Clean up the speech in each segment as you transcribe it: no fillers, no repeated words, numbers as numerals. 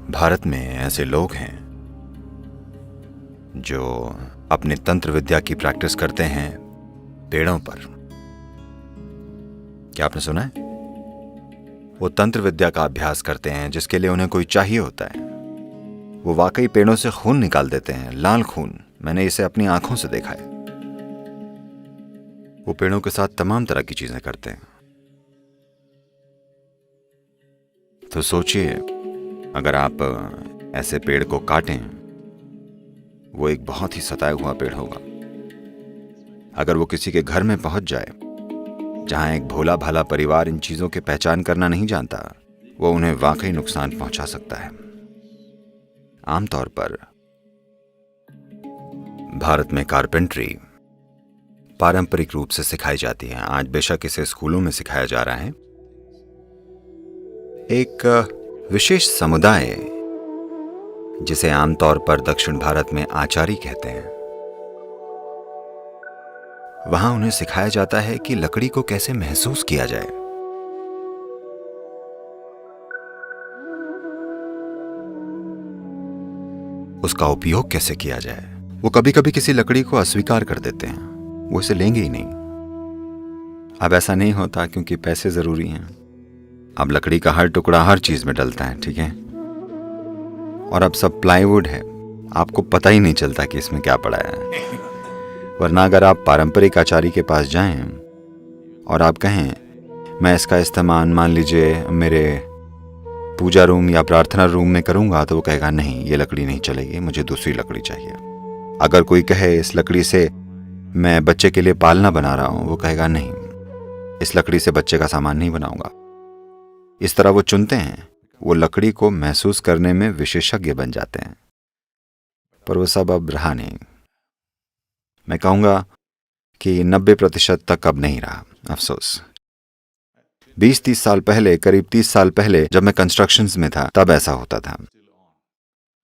भारत में ऐसे लोग हैं जो अपनी तंत्र विद्या की प्रैक्टिस करते हैं पेड़ों पर। क्या आपने सुना है? वो तंत्र विद्या का अभ्यास करते हैं जिसके लिए उन्हें कोई चाहिए होता है। वो वाकई पेड़ों से खून निकाल देते हैं, लाल खून। मैंने इसे अपनी आंखों से देखा है। वो पेड़ों के साथ तमाम तरह की चीजें करते हैं। तो सोचिए, अगर आप ऐसे पेड़ को काटें, वो एक बहुत ही सताया हुआ पेड़ होगा। अगर वो किसी के घर में पहुंच जाए जहां एक भोला भाला परिवार इन चीजों की पहचान करना नहीं जानता, वो उन्हें वाकई नुकसान पहुंचा सकता है। आमतौर पर भारत में कारपेंट्री पारंपरिक रूप से सिखाई जाती है। आज बेशक इसे स्कूलों में सिखाया जा रहा है। एक विशेष समुदाय जिसे आमतौर पर दक्षिण भारत में आचारी कहते हैं, वहां उन्हें सिखाया जाता है कि लकड़ी को कैसे महसूस किया जाए। उसका उपयोग कैसे किया जाए। वो कभी कभी किसी लकड़ी को अस्वीकार कर देते हैं, वो इसे लेंगे ही नहीं। अब ऐसा नहीं होता क्योंकि पैसे जरूरी हैं। अब लकड़ी का हर टुकड़ा हर चीज में डलता है, ठीक है? और अब सब प्लाईवुड है, आपको पता ही नहीं चलता कि इसमें क्या पड़ा है। वरना अगर आप पारंपरिक आचारी के पास जाएं और आप कहें मैं इसका इस्तेमाल मान लीजिए मेरे पूजा रूम या प्रार्थना रूम में करूंगा, तो वो कहेगा नहीं, ये लकड़ी नहीं चलेगी, मुझे दूसरी लकड़ी चाहिए। अगर कोई कहे इस लकड़ी से मैं बच्चे के लिए पालना बना रहा हूं, वो कहेगा नहीं, इस लकड़ी से बच्चे का सामान नहीं बनाऊंगा। इस तरह वो चुनते हैं। वो लकड़ी को महसूस करने में विशेषज्ञ बन जाते हैं। पर वो सब अब रहा नहीं। मैं कहूंगा कि 90% तक अब नहीं रहा, अफसोस। 20-30 साल पहले, करीब 30 साल पहले जब मैं कंस्ट्रक्शंस में था, तब ऐसा होता था।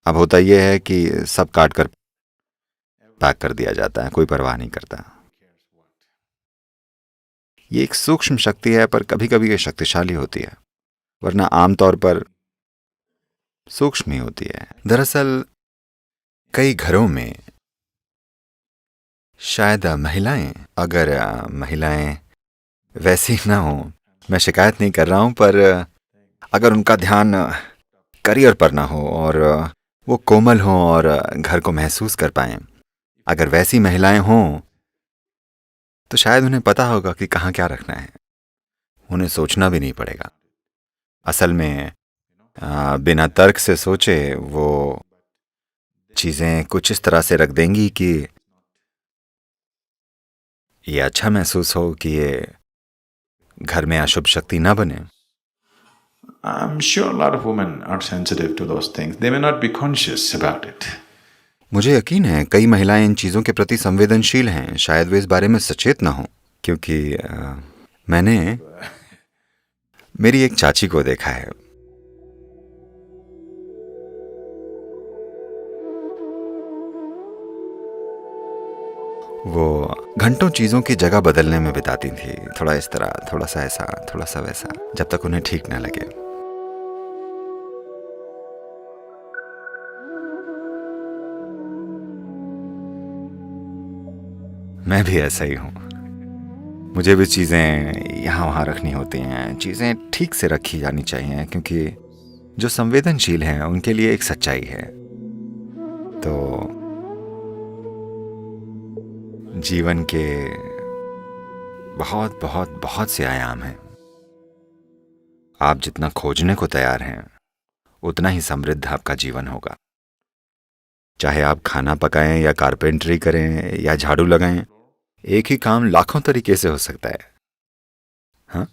अब होता यह है कि सब काट कर पैक कर दिया जाता है, कोई परवाह नहीं करता। ये एक सूक्ष्म शक्ति है, पर कभी कभी ये शक्तिशाली होती है, वरना आमतौर पर सूक्ष्म ही होती है। दरअसल कई घरों में शायद अगर महिलाएं वैसी ना हो, मैं शिकायत नहीं कर रहा हूं, पर अगर उनका ध्यान करियर पर ना हो और वो कोमल हों और घर को महसूस कर पाएं, अगर वैसी महिलाएं हों तो शायद उन्हें पता होगा कि कहाँ क्या रखना है। उन्हें सोचना भी नहीं पड़ेगा। असल में बिना तर्क से सोचे वो चीजें कुछ इस तरह से रख देंगी कि ये अच्छा महसूस हो कि ये घर में अशुभ शक्ति ना बने। I'm sure a lot of women are sensitive to those things. They may not be conscious about it. मुझे यकीन है कई महिलाएं इन चीजों के प्रति संवेदनशील हैं। शायद वे इस बारे में सचेत ना हो, क्योंकि मैंने मेरी एक चाची को देखा है। वो घंटों चीजों की जगह बदलने में बिताती थी, थोड़ा इस तरह, थोड़ा सा ऐसा, थोड़ा सा वैसा, जब तक उन्हें ठीक ना लगे। मैं भी ऐसा ही हूं। मुझे भी चीजें यहां वहां रखनी होती हैं। चीजें ठीक से रखी जानी चाहिए, क्योंकि जो संवेदनशील हैं उनके लिए एक सच्चाई है। तो जीवन के बहुत बहुत बहुत से आयाम हैं। आप जितना खोजने को तैयार हैं, उतना ही समृद्ध आपका जीवन होगा। चाहे आप खाना पकाएं या कारपेंटरी करें या झाड़ू लगाएं, एक ही काम लाखों तरीके से हो सकता है। हाँ,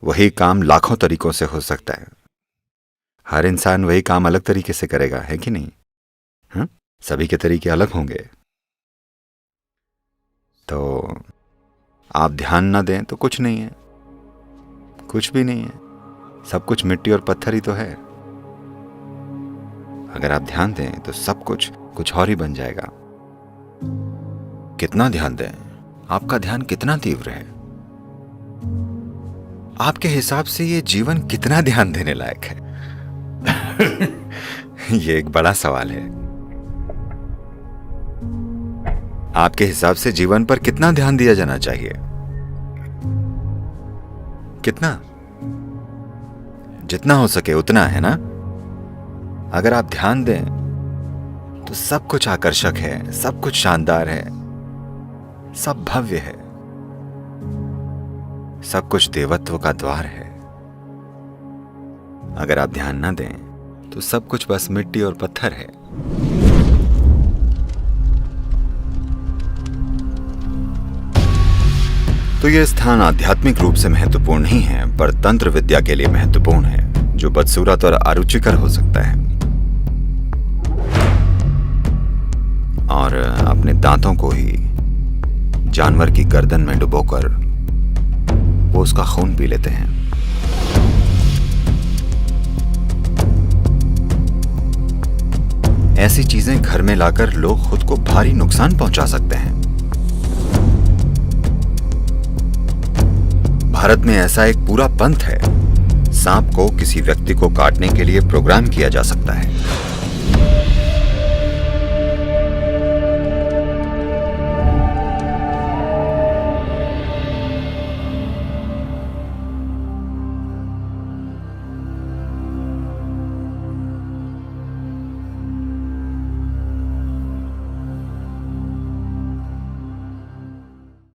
वही काम लाखों तरीकों से हो सकता है। हर इंसान वही काम अलग तरीके से करेगा, है कि नहीं? हाँ, सभी के तरीके अलग होंगे। तो आप ध्यान ना दें तो कुछ नहीं है, कुछ भी नहीं है। सब कुछ मिट्टी और पत्थर ही तो है। अगर आप ध्यान दें तो सब कुछ कुछ और ही बन जाएगा। कितना ध्यान दें? आपका ध्यान कितना तीव्र है? आपके हिसाब से ये जीवन कितना ध्यान देने लायक है? ये एक बड़ा सवाल है। आपके हिसाब से जीवन पर कितना ध्यान दिया जाना चाहिए? कितना? जितना हो सके उतना, है ना? अगर आप ध्यान दें तो सब कुछ आकर्षक है, सब कुछ शानदार है, सब भव्य है, सब कुछ देवत्व का द्वार है। अगर आप ध्यान न दें तो सब कुछ बस मिट्टी और पत्थर है। तो यह स्थान आध्यात्मिक रूप से महत्वपूर्ण नहीं है, पर तंत्र विद्या के लिए महत्वपूर्ण है, जो बदसूरत और अरुचिकर हो सकता है। और अपने दांतों को ही जानवर की गर्दन में डुबोकर वो उसका खून पी लेते हैं। ऐसी चीजें घर में लाकर लोग खुद को भारी नुकसान पहुंचा सकते हैं। भारत में ऐसा एक पूरा पंथ है। सांप को किसी व्यक्ति को काटने के लिए प्रोग्राम किया जा सकता है।